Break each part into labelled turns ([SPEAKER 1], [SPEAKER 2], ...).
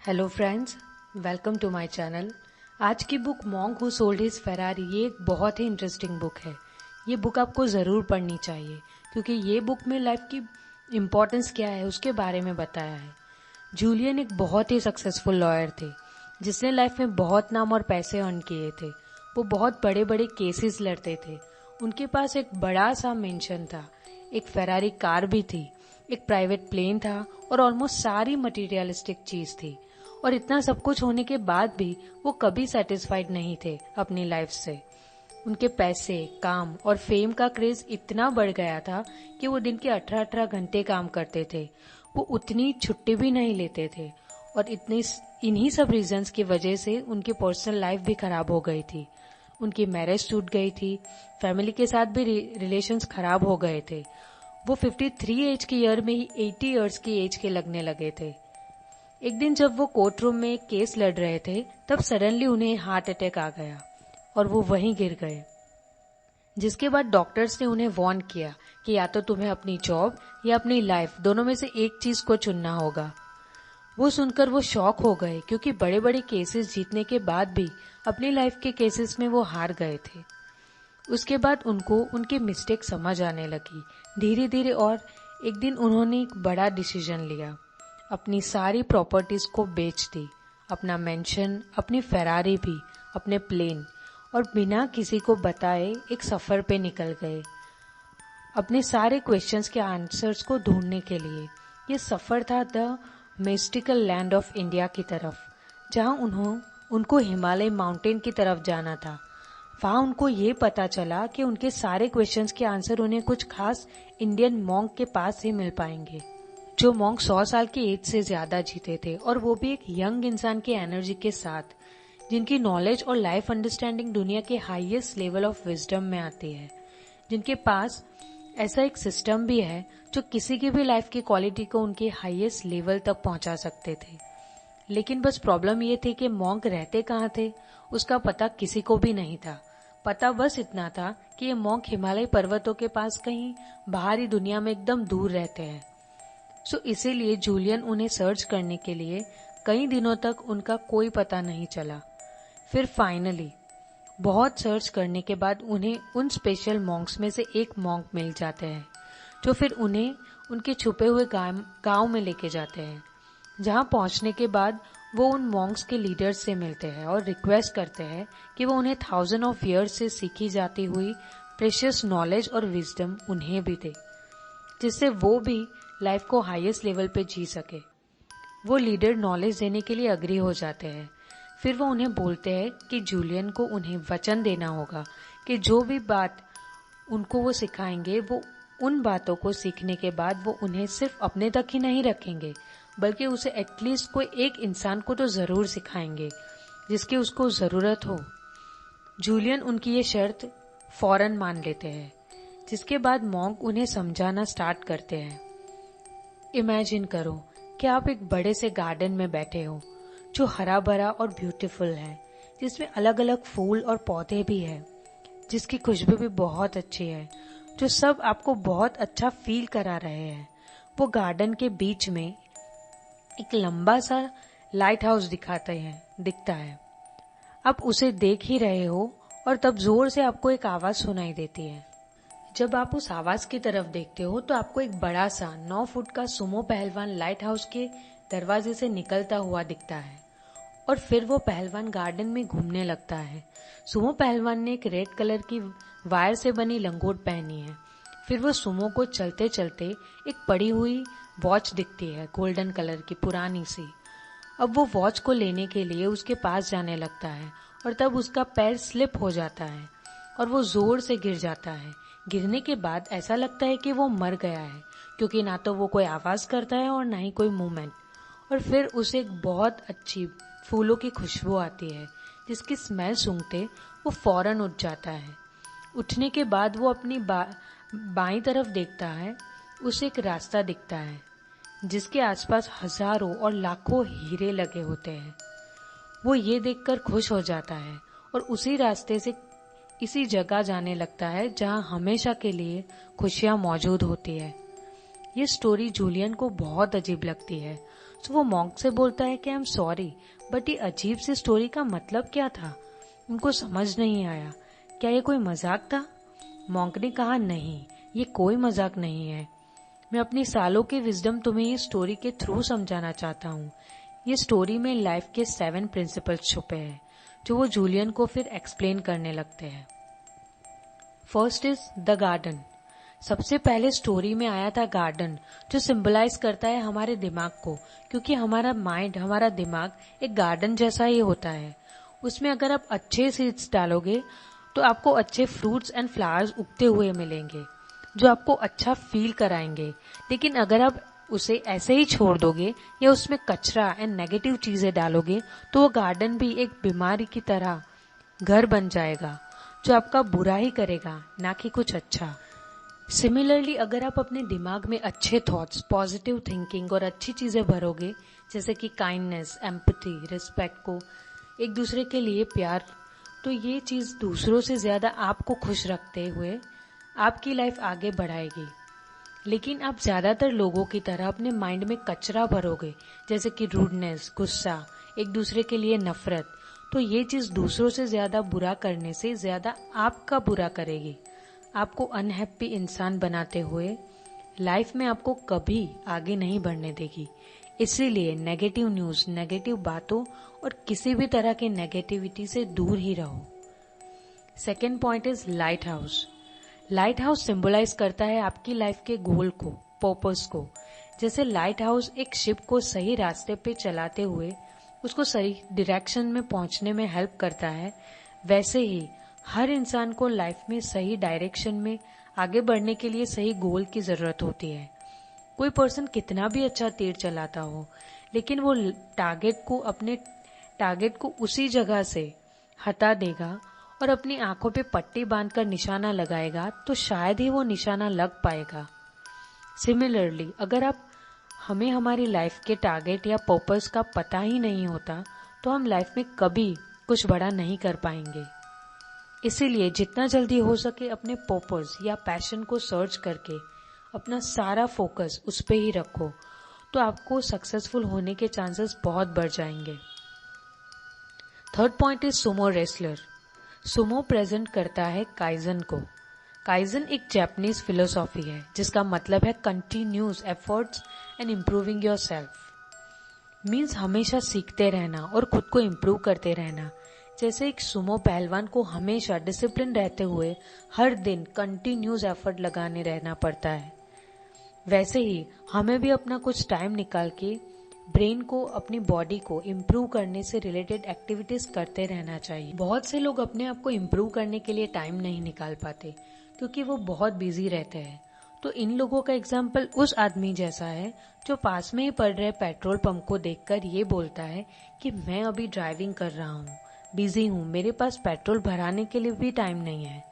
[SPEAKER 1] Hello friends, welcome to my channel. आज की book monk who sold his Ferrari ये एक बहुत ही इंटरेस्टिंग बुक है। ये बुक आपको ज़रूर पढ़नी चाहिए क्योंकि ये बुक में लाइफ की इम्पोर्टेंस क्या है उसके बारे में बताया है। जूलियन एक बहुत ही सक्सेसफुल लॉयर थे जिसने लाइफ में बहुत नाम और पैसे अर्न किए थे। वो बहुत बड़े बड़े केसेस लड़ते थे। उनके पास एक बड़ा सा मेंशन था, एक फेरारी कार भी थी, एक प्राइवेट प्लेन था और ऑलमोस्ट सारी मटेरियलिस्टिक चीज थी। और इतना सब कुछ होने के बाद भी वो कभी सेटिस्फाइड नहीं थे अपनी लाइफ से। उनके पैसे, काम और फेम का क्रेज इतना बढ़ गया था कि वो दिन के 18-18 घंटे काम करते थे। वो उतनी छुट्टी भी नहीं लेते थे और इन्हीं सब रीजंस की वजह से उनकी पर्सनल लाइफ भी खराब हो गई थी। उनकी मैरिज टूट गई थी, फैमिली के साथ भी रिलेशंस खराब हो गए थे। वो 53 एज की ईयर में ही 80 इयर्स की एज के लगने लगे थे। एक दिन जब वो कोर्ट रूम में एक केस लड़ रहे थे तब सडनली उन्हें हार्ट अटैक आ गया और वो वहीं गिर गए। जिसके बाद डॉक्टर्स ने उन्हें वार्न किया कि या तो तुम्हें अपनी जॉब या अपनी लाइफ दोनों में से एक चीज को चुनना होगा। वो सुनकर वो शॉक हो गए क्योंकि बड़े बड़े केसेस जीतने के बाद भी अपनी लाइफ के केसेस में वो हार गए थे। उसके बाद उनको उनकी मिस्टेक समझ आने लगी धीरे धीरे और एक दिन उन्होंने एक बड़ा डिसीजन लिया। अपनी सारी प्रॉपर्टीज को बेच दी, अपना मेंशन, अपनी फेरारी भी, अपने प्लेन, और बिना किसी को बताए एक सफर पे निकल गए अपने सारे क्वेश्चंस के आंसर्स को ढूंढने के लिए। ये सफर था the mystical land of India की तरफ, जहां उनको हिमालय माउंटेन की तरफ जाना था। वहां उनको ये पता चला कि उनके सारे क्वेश्चंस के आंसर उन्हें कुछ खास इंडियन मॉन्क के पास ही मिल पाएंगे, जो मॉन्क 100 साल की एज से ज्यादा जीते थे और वो भी एक यंग इंसान की एनर्जी के साथ, जिनकी नॉलेज और लाइफ अंडरस्टैंडिंग दुनिया के हाईएस्ट लेवल ऑफ विजडम में आती है, जिनके पास ऐसा एक सिस्टम भी है जो किसी की भी लाइफ की क्वालिटी को उनके हाईएस्ट लेवल तक पहुंचा सकते थे। लेकिन बस प्रॉब्लम ये थी कि मॉन्क रहते कहाँ थे उसका पता किसी को भी नहीं था। पता बस इतना था कि ये मॉन्क हिमालय पर्वतों के पास कहीं बाहरी दुनिया में एकदम दूर रहते हैं। सो इसीलिए जूलियन उन्हें सर्च करने के लिए कई दिनों तक उनका कोई पता नहीं चला। फिर फाइनली बहुत सर्च करने के बाद उन्हें उन स्पेशल मॉन्क्स में से एक मॉन्क मिल जाते हैं जो फिर उन्हें उनके छुपे हुए गांव में लेके जाते हैं, जहां पहुंचने के बाद वो उन मॉन्क्स के लीडर्स से मिलते हैं और रिक्वेस्ट करते हैं कि वो उन्हें 1000 ऑफ ईयर्स से सीखी जाती हुई प्रेशियस नॉलेज और विजडम उन्हें भी दे, जिससे वो भी लाइफ को हाईएस्ट लेवल पे जी सके। वो लीडर नॉलेज देने के लिए अग्री हो जाते हैं। फिर वो उन्हें बोलते हैं कि जूलियन को उन्हें वचन देना होगा कि जो भी बात उनको वो सिखाएंगे वो उन बातों को सीखने के बाद वो उन्हें सिर्फ अपने तक ही नहीं रखेंगे बल्कि उसे एटलीस्ट कोई एक इंसान को तो जरूर सिखाएंगे जिसकी उसको जरूरत हो। जूलियन उनकी ये शर्त फौरन मान लेते हैं, जिसके बाद मॉन्क उन्हें समझाना स्टार्ट करते हैं। इमेजिन करो कि आप एक बड़े से गार्डन में बैठे हो जो हरा भरा और ब्यूटीफुल है, जिसमें अलग अलग फूल और पौधे भी हैं, जिसकी खुशबू भी बहुत अच्छी है, जो सब आपको बहुत अच्छा फील करा रहे हैं। वो गार्डन के बीच में एक लंबा सा लाइट हाउस दिखता है। आप उसे देख ही रहे हो और तब जोर से आपको एक आवाज सुनाई देती है। जब आप उस आवाज की तरफ देखते हो तो आपको एक बड़ा सा 9 फुट का सुमो पहलवान लाइट हाउस के दरवाजे से निकलता हुआ दिखता है और फिर वो पहलवान गार्डन में घूमने लगता है। सुमो पहलवान ने एक रेड कलर की वायर से बनी लंगोट पहनी है। फिर वो सुमो को चलते चलते एक पड़ी हुई वॉच दिखती है, गोल्डन कलर की पुरानी सी। अब वो वॉच को लेने के लिए उसके पास जाने लगता है और तब उसका पैर स्लिप हो जाता है और वो जोर से गिर जाता है। गिरने के बाद ऐसा लगता है कि वो मर गया है, क्योंकि ना तो वो कोई आवाज करता है और ना ही कोई मूवमेंट। और फिर उसे एक बहुत अच्छी फूलों की खुशबू आती है, जिसकी स्मेल सूंघते वो फौरन उठ जाता है। उठने के बाद वो अपनी बाईं तरफ देखता है। उसे एक रास्ता दिखता है जिसके आसपास हजारों और लाखों हीरे लगे होते हैं। वो ये देखकर खुश हो जाता है और उसी रास्ते से इसी जगह जाने लगता है जहां हमेशा के लिए खुशियां मौजूद होती है। ये स्टोरी जूलियन को बहुत अजीब लगती है। तो वो मॉन्क से बोलता है कि आई एम सॉरी, बट ये अजीब सी स्टोरी का मतलब क्या था? उनको समझ नहीं आया। क्या ये कोई मजाक था? मॉन्क ने कहा, नहीं, ये कोई मजाक नहीं है। मैं अपनी सालों की विजडम तुम्हें ये स्टोरी के थ्रू समझाना चाहता हूँ। ये स्टोरी में लाइफ के 7 प्रिंसिपल्स छुपे हैं, जो वो जूलियन को फिर एक्सप्लेन करने लगते हैं। First is the garden. सबसे पहले स्टोरी में आया था गार्डन, जो सिंबलाइज करता है हमारे दिमाग को, क्योंकि हमारा माइंड, हमारा दिमाग एक गार्डन जैसा ही होता है। उसमें अगर आप अच्छे सीड्स डालोगे तो आपको अच्छे फ्रूट्स एंड फ्लावर्स उगते हुए मिलेंगे, जो आपको अच्छा फील कराएंगे। लेकिन अगर आप उसे ऐसे ही छोड़ दोगे या उसमें कचरा एंड नेगेटिव चीजें डालोगे तो वो गार्डन भी एक बीमारी की तरह घर बन जाएगा, जो आपका बुरा ही करेगा, ना कि कुछ अच्छा। सिमिलरली अगर आप अपने दिमाग में अच्छे थॉट्स, पॉजिटिव थिंकिंग और अच्छी चीजें भरोगे, जैसे कि काइंडनेस, एम्पैथी, रिस्पेक्ट को, एक दूसरे के लिए प्यार, तो ये चीज दूसरों से ज्यादा आपको खुश रखते हुए आपकी लाइफ आगे बढ़ाएगी। लेकिन आप ज्यादातर लोगों की तरह अपने माइंड में कचरा भरोगे, जैसे कि रूडनेस, गुस्सा, एक दूसरे के लिए नफरत, तो ये चीज दूसरों से ज्यादा बुरा करने से ज्यादा आपका बुरा करेगी, आपको अनहैप्पी इंसान बनाते हुए लाइफ में आपको कभी आगे नहीं बढ़ने देगी। इसीलिए नेगेटिव न्यूज, नेगेटिव बातों और किसी भी तरह के नेगेटिविटी से दूर ही रहो। Second point is lighthouse. Lighthouse symbolize करता है आपकी लाइफ के गोल को, पर्पस को। जैसे लाइट हाउस एक शिप को सही रास्ते पे चलाते हुए उसको सही डायरेक्शन में पहुंचने में हेल्प करता है, वैसे ही हर इंसान को लाइफ में सही डायरेक्शन में आगे बढ़ने के लिए सही गोल की जरूरत होती है। कोई पर्सन कितना भी अच्छा तीर चलाता हो, लेकिन वो अपने टारगेट को उसी जगह से हटा देगा और अपनी आंखों पे पट्टी बांधकर निशाना लगाएगा, तो शायद ही वो निशाना लग पाएगा। सिमिलरली अगर हमें हमारी लाइफ के टारगेट या पर्पस का पता ही नहीं होता, तो हम लाइफ में कभी कुछ बड़ा नहीं कर पाएंगे। इसीलिए जितना जल्दी हो सके अपने पर्पस या पैशन को सर्च करके अपना सारा फोकस उस पे ही रखो, तो आपको सक्सेसफुल होने के चांसेस बहुत बढ़ जाएंगे। Third point is Sumo wrestler. Sumo present करता है काइजन को। काइजन एक जापानीज फिलोसॉफी है, जिसका मतलब है continuous efforts and improving your self. Means हमेशा सीखते रहना और खुद को इम्प्रूव करते रहना। जैसे एक सुमो पहलवान को हमेशा डिसिप्लिन रहते हुए हर दिन कंटिन्यूस एफर्ट लगाने रहना पड़ता है, वैसे ही हमें भी अपना कुछ टाइम निकाल के ब्रेन को, अपनी बॉडी को इम्प्रूव करने से रिलेटेड एक्टिविटीज करते रहना चाहिए। बहुत से लोग अपने आप को इम्प्रूव करने के लिए टाइम नहीं निकाल पाते, क्योंकि वो बहुत बिजी रहते हैं। तो इन लोगों का एग्जाम्पल उस आदमी जैसा है जो पास में ही पड़ रहे पेट्रोल पंप को देखकर ये बोलता है कि मैं अभी ड्राइविंग कर रहा हूँ, बिजी हूँ, मेरे पास पेट्रोल भराने के लिए भी टाइम नहीं है।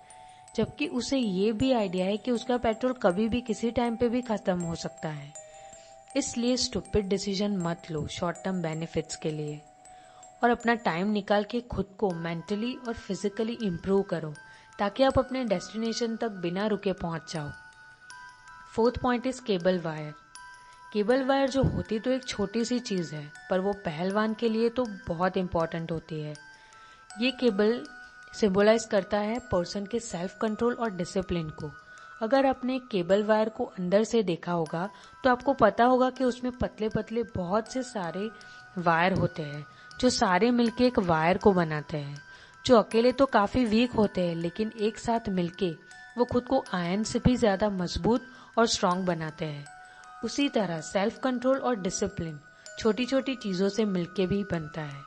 [SPEAKER 1] जबकि उसे ये भी आइडिया है कि उसका पेट्रोल कभी भी किसी टाइम पे भी खत्म हो सकता है। इसलिए स्टूपिड डिसीजन मत लो शॉर्ट टर्म बेनिफिट्स के लिए, और अपना टाइम निकाल के खुद को मेंटली और फिजिकली इम्प्रूव करो, ताकि आप अपने डेस्टिनेशन तक बिना रुके पहुंच जाओ। Fourth point is cable wire. Cable wire जो होती तो एक छोटी सी चीज है, पर वो पहलवान के लिए तो बहुत इंपॉर्टेंट होती है। ये केबल सिंबलाइज करता है पर्सन के सेल्फ कंट्रोल और डिसिप्लिन को। अगर आपने केबल वायर को अंदर से देखा होगा तो आपको पता होगा कि उसमें पतले पतले बहुत से सारे वायर होते हैं, जो सारे मिलके एक वायर को बनाते हैं, जो अकेले तो काफी वीक होते हैं, लेकिन एक साथ मिलके वो खुद को आयरन से भी ज्यादा मजबूत और स्ट्रांग बनाते हैं। उसी तरह सेल्फ कंट्रोल और डिसिप्लिन छोटी छोटी चीजों से मिलके भी बनता है।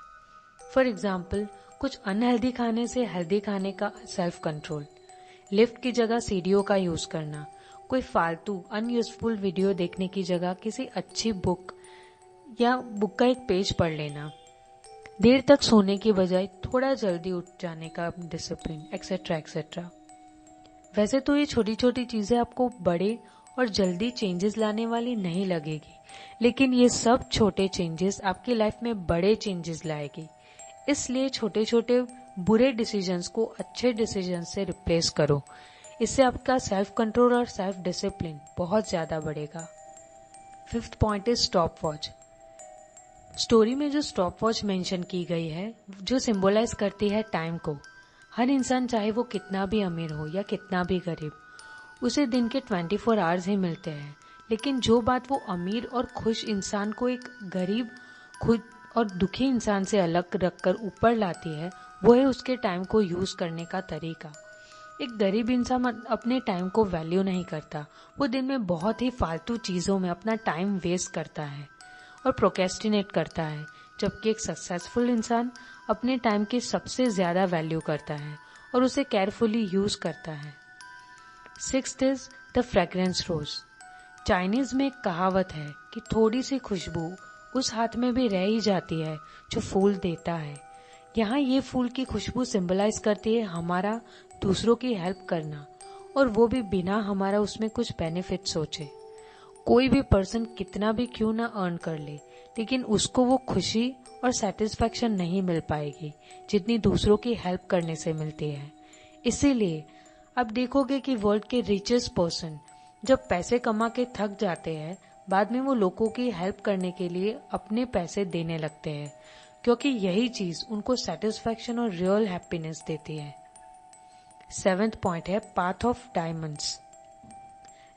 [SPEAKER 1] फॉर एग्जाम्पल, कुछ अनहेल्दी खाने से हेल्दी खाने का सेल्फ कंट्रोल, लिफ्ट की जगह सीढ़ियों का यूज करना, कोई फालतू अनयूजफुल वीडियो देखने की जगह किसी अच्छी बुक या बुक का एक पेज पढ़ लेना, देर तक सोने की बजाय थोड़ा जल्दी उठ जाने का डिसिप्लिन, एक्सेट्रा एक्सेट्रा। वैसे तो ये छोटी छोटी चीजें आपको बड़े और जल्दी चेंजेस लाने वाली नहीं लगेगी, लेकिन ये सब छोटे चेंजेस आपकी लाइफ में बड़े चेंजेस लाएगी। इसलिए छोटे छोटे बुरे डिसीजंस को अच्छे डिसीजन से रिप्लेस करो। इससे आपका सेल्फ कंट्रोल और सेल्फ डिसिप्लिन बहुत ज्यादा बढ़ेगा। Fifth point is stop watch. Story में जो स्टॉप वॉच मेंशन की गई है जो सिंबलाइज करती है टाइम को। हर इंसान चाहे वो कितना भी अमीर हो या कितना भी गरीब, उसे दिन के 24 आवर्स ही मिलते हैं। लेकिन जो बात वो अमीर और खुश इंसान को एक गरीब खुद और दुखी इंसान से अलग रखकर ऊपर लाती है, वो है उसके टाइम को यूज करने का तरीका। एक गरीब इंसान अपने टाइम को वैल्यू नहीं करता। वो दिन में बहुत ही फालतू चीजों में अपना टाइम वेस्ट करता है और प्रोक्रेस्टिनेट करता है, जबकि एक सक्सेसफुल इंसान अपने टाइम की सबसे ज्यादा वैल्यू करता है और उसे केयरफुली यूज करता है। 6th is the fragrance rose. Chinese में एक कहावत है कि थोड़ी सी खुशबू उस हाथ में भी रह ही जाती है जो फूल देता है। यहाँ ये फूल की खुशबू सिंबलाइज करती है हमारा दूसरों की हेल्प करना, और वो भी बिना हमारा उसमें कुछ बेनिफिट सोचे। कोई भी पर्सन कितना भी क्यों ना अर्न कर ले, लेकिन उसको वो खुशी और सेटिस्फेक्शन नहीं मिल पाएगी जितनी दूसरों की हेल्प करने से मिलती है। इसीलिए आप देखोगे कि वर्ल्ड के रिचेस्ट पर्सन जब पैसे कमा के थक जाते हैं, बाद में वो लोगों की हेल्प करने के लिए अपने पैसे देने लगते हैं, क्योंकि यही चीज उनको सेटिस्फेक्शन और रियल हैप्पीनेस देती है। 7th पॉइंट है पाथ ऑफ डायमंड्स।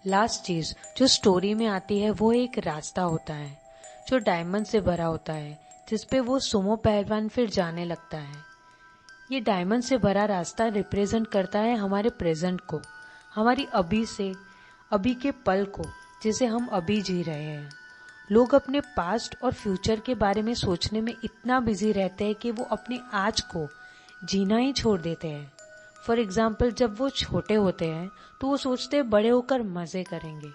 [SPEAKER 1] लास्ट चीज जो स्टोरी में आती है वो एक रास्ता होता है जो डायमंड से भरा होता है, जिसपे वो सुमो पहलवान फिर जाने लगता है। ये डायमंड से भरा रास्ता रिप्रेजेंट करता है हमारे प्रेजेंट को, हमारी अभी के पल को, जिसे हम अभी जी रहे हैं। लोग अपने पास्ट और फ्यूचर के बारे में सोचने में इतना बिजी रहते हैं कि वो अपने आज को जीना ही छोड़ देते हैं। फॉर एग्जाम्पल, जब वो छोटे होते हैं तो वो सोचते हैं बड़े होकर मजे करेंगे।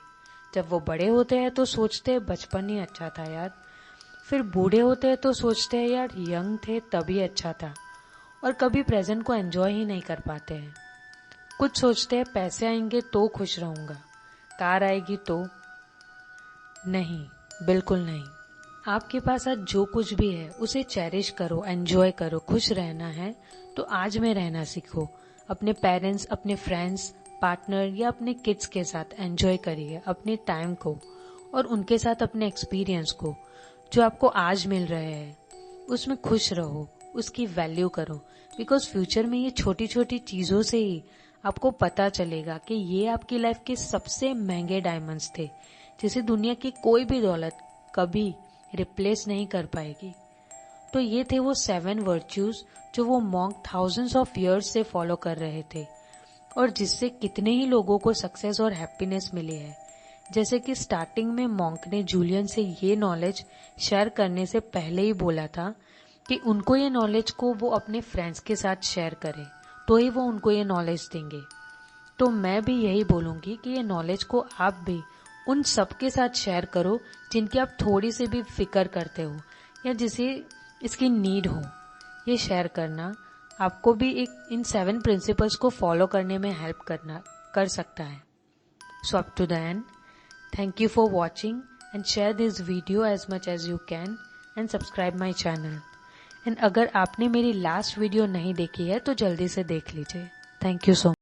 [SPEAKER 1] जब वो बड़े होते हैं तो सोचते हैं बचपन ही अच्छा था यार। फिर बूढ़े होते हैं तो सोचते हैं यार यंग थे तभी अच्छा था, और कभी प्रेजेंट को एंजॉय ही नहीं कर पाते हैं। कुछ सोचते हैं पैसे आएंगे तो खुश रहूंगा, कार आएगी तो। नहीं, बिल्कुल नहीं। आपके पास आज जो कुछ भी है उसे चेरिश करो, एंजॉय करो। खुश रहना है तो आज में रहना सीखो। अपने पेरेंट्स, अपने फ्रेंड्स, पार्टनर या अपने किड्स के साथ एंजॉय करिए अपने टाइम को, और उनके साथ अपने एक्सपीरियंस को जो आपको आज मिल रहे हैं उसमें खुश रहो, उसकी वैल्यू करो। बिकॉज फ्यूचर में ये छोटी छोटी चीजों से ही आपको पता चलेगा कि ये आपकी लाइफ के सबसे महंगे डायमंड्स थे, जिसे दुनिया की कोई भी दौलत कभी रिप्लेस नहीं कर पाएगी। तो ये थे वो 7 वर्च्यूज जो वो मॉन्क थाउजेंड्स ऑफ इयर्स से फॉलो कर रहे थे, और जिससे कितने ही लोगों को सक्सेस और हैप्पीनेस मिली है। जैसे कि स्टार्टिंग में मॉन्क ने जूलियन से ये नॉलेज शेयर करने से पहले ही बोला था कि उनको ये नॉलेज को वो अपने फ्रेंड्स के साथ शेयर करे, तो ही वो उनको ये नॉलेज देंगे। तो मैं भी यही बोलूंगी कि ये नॉलेज को आप भी उन सबके साथ शेयर करो जिनकी आप थोड़ी सी भी फिक्र करते हो या जिसे इसकी नीड हो। ये शेयर करना आपको भी एक इन 7 प्रिंसिपल्स को फॉलो करने में हेल्प कर सकता है। So up to the end, thank you for watching and share this video as much as you can and subscribe my channel. And अगर आपने मेरी लास्ट वीडियो नहीं देखी है तो जल्दी से देख लीजिए। Thank you so much.